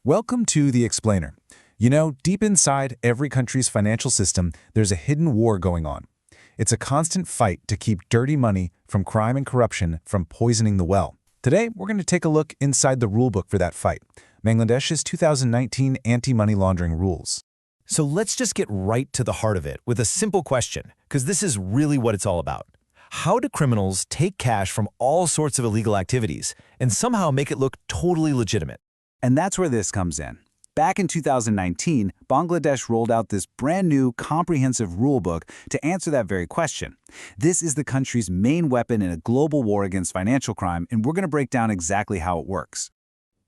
Welcome to The Explainer. You know, deep inside every country's financial system, there's a hidden war going on. It's a constant fight to keep dirty money from crime and corruption from poisoning the well. Today, we're going to take a look inside the rulebook for that fight, Bangladesh's 2019 Anti-Money Laundering Rules. So let's just get right to the heart of it with a simple question, because this is really what it's all about. How do criminals take cash from all sorts of illegal activities and somehow make it look totally legitimate? And that's where this comes in. Back in 2019, Bangladesh rolled out this brand new comprehensive rulebook to answer that very question. This is the country's main weapon in a global war against financial crime, and we're going to break down exactly how it works.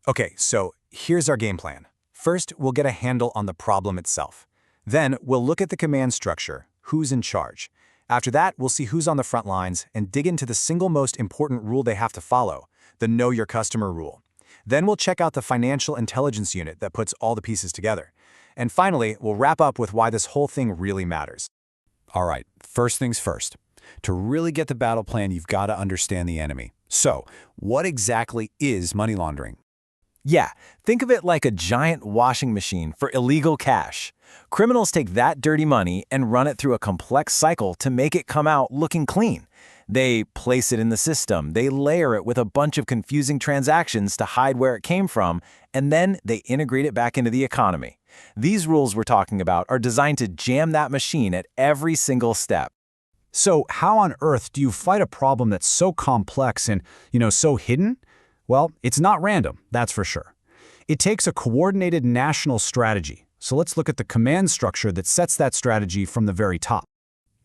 Okay, so here's our game plan. First, we'll get a handle on the problem itself. Then, we'll look at the command structure, who's in charge. After that, we'll see who's on the front lines and dig into the single most important rule they have to follow, the Know Your Customer rule. Then we'll check out the financial intelligence unit that puts all the pieces together. And finally, we'll wrap up with why this whole thing really matters. All right, first things first. To really get the battle plan, you've got to understand the enemy. So, what exactly is money laundering? Yeah, think of it like a giant washing machine for illegal cash. Criminals take that dirty money and run it through a complex cycle to make it come out looking clean. They place it in the system, they layer it with a bunch of confusing transactions to hide where it came from, and then they integrate it back into the economy. These rules we're talking about are designed to jam that machine at every single step. So how on earth do you fight a problem that's so complex and, so hidden? Well, it's not random, that's for sure. It takes a coordinated national strategy. So let's look at the command structure that sets that strategy from the very top.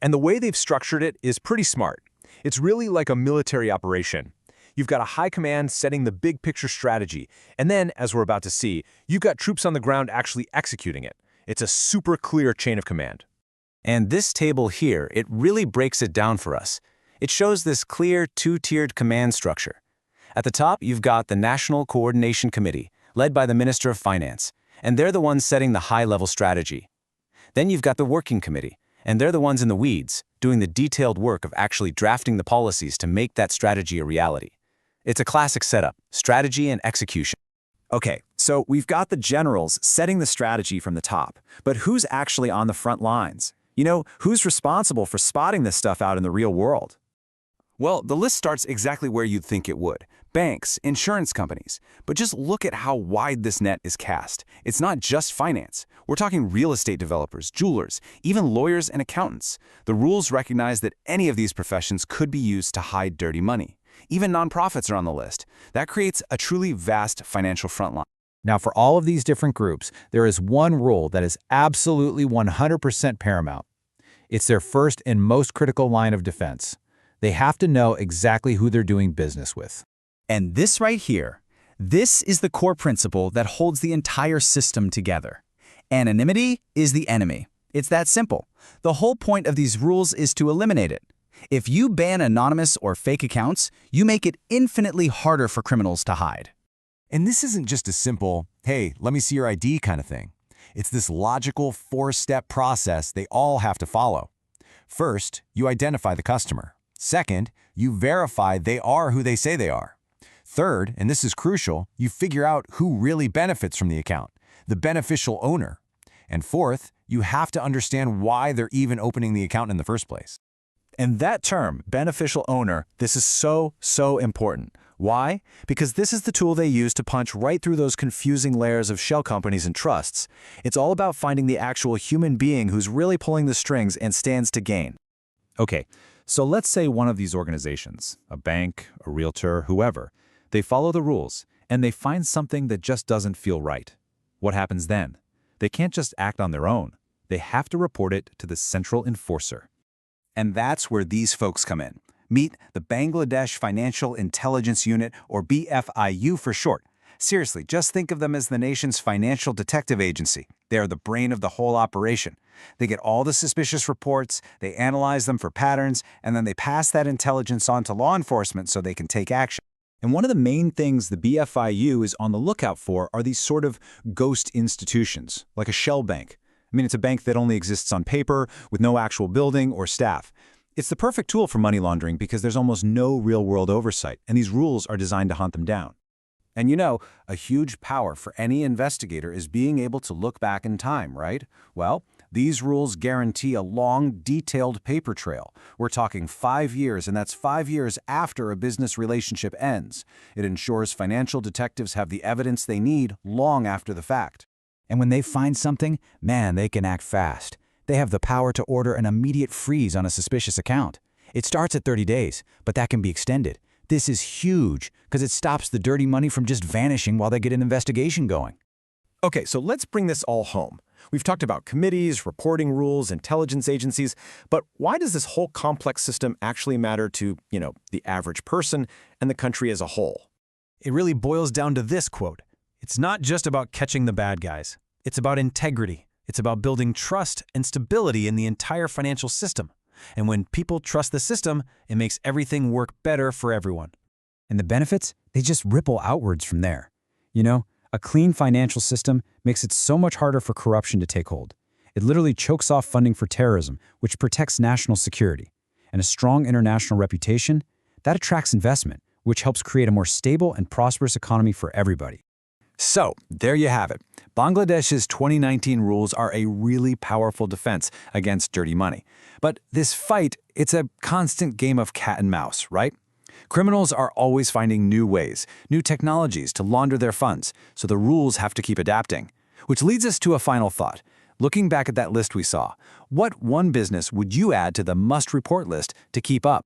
And the way they've structured it is pretty smart. It's really like a military operation. You've got a high command setting the big picture strategy, and then, as we're about to see, you've got troops on the ground actually executing it. It's a super clear chain of command. And this table here, it really breaks it down for us. It shows this clear two-tiered command structure. At the top, you've got the National Coordination Committee, led by the Minister of Finance, and they're the ones setting the high-level strategy. Then you've got the Working Committee, and they're the ones in the weeds, doing the detailed work of actually drafting the policies to make that strategy a reality. It's a classic setup, strategy and execution. Okay, so we've got the generals setting the strategy from the top, but who's actually on the front lines? Who's responsible for spotting this stuff out in the real world? Well, the list starts exactly where you'd think it would. Banks, insurance companies. But just look at how wide this net is cast. It's not just finance. We're talking real estate developers, jewelers, even lawyers and accountants. The rules recognize that any of these professions could be used to hide dirty money. Even nonprofits are on the list. That creates a truly vast financial front line. Now, for all of these different groups, there is one rule that is absolutely 100% paramount. It's their first and most critical line of defense. They have to know exactly who they're doing business with. And this right here, this is the core principle that holds the entire system together. Anonymity is the enemy. It's that simple. The whole point of these rules is to eliminate it. If you ban anonymous or fake accounts, you make it infinitely harder for criminals to hide. And this isn't just a simple, hey, let me see your ID kind of thing. It's this logical four-step process they all have to follow. First, you identify the customer. Second, you verify they are who they say they are. Third, and this is crucial, you figure out who really benefits from the account, the beneficial owner. And fourth, you have to understand why they're even opening the account in the first place. And that term, beneficial owner, this is so important. Why? Because this is the tool they use to punch right through those confusing layers of shell companies and trusts. It's all about finding the actual human being who's really pulling the strings and stands to gain. Okay, so let's say one of these organizations, a bank, a realtor, whoever, they follow the rules and they find something that just doesn't feel right. What happens then? They can't just act on their own. They have to report it to the central enforcer. And that's where these folks come in. Meet the Bangladesh Financial Intelligence Unit, or BFIU for short. Seriously, just think of them as the nation's financial detective agency. They are the brain of the whole operation. They get all the suspicious reports, they analyze them for patterns, and then they pass that intelligence on to law enforcement so they can take action. And one of the main things the BFIU is on the lookout for are these sort of ghost institutions, like a shell bank. It's a bank that only exists on paper, with no actual building or staff. It's the perfect tool for money laundering because there's almost no real-world oversight, and these rules are designed to hunt them down. And you know, a huge power for any investigator is being able to look back in time, right? Well, these rules guarantee a long, detailed paper trail. We're talking 5 years, and that's 5 years after a business relationship ends. It ensures financial detectives have the evidence they need long after the fact. And when they find something, man, they can act fast. They have the power to order an immediate freeze on a suspicious account. It starts at 30 days, but that can be extended. This is huge because it stops the dirty money from just vanishing while they get an investigation going. Okay, so let's bring this all home. We've talked about committees, reporting rules, intelligence agencies, but why does this whole complex system actually matter to, the average person and the country as a whole? It really boils down to this quote. It's not just about catching the bad guys. It's about integrity. It's about building trust and stability in the entire financial system. And when people trust the system, it makes everything work better for everyone. And the benefits, they just ripple outwards from there. A clean financial system makes it so much harder for corruption to take hold. It literally chokes off funding for terrorism, which protects national security. And a strong international reputation, that attracts investment, which helps create a more stable and prosperous economy for everybody. So, there you have it. Bangladesh's 2019 rules are a really powerful defense against dirty money. But this fight, it's a constant game of cat and mouse, right? Criminals are always finding new ways, new technologies to launder their funds, so the rules have to keep adapting. Which leads us to a final thought. Looking back at that list we saw, what one business would you add to the must-report list to keep up?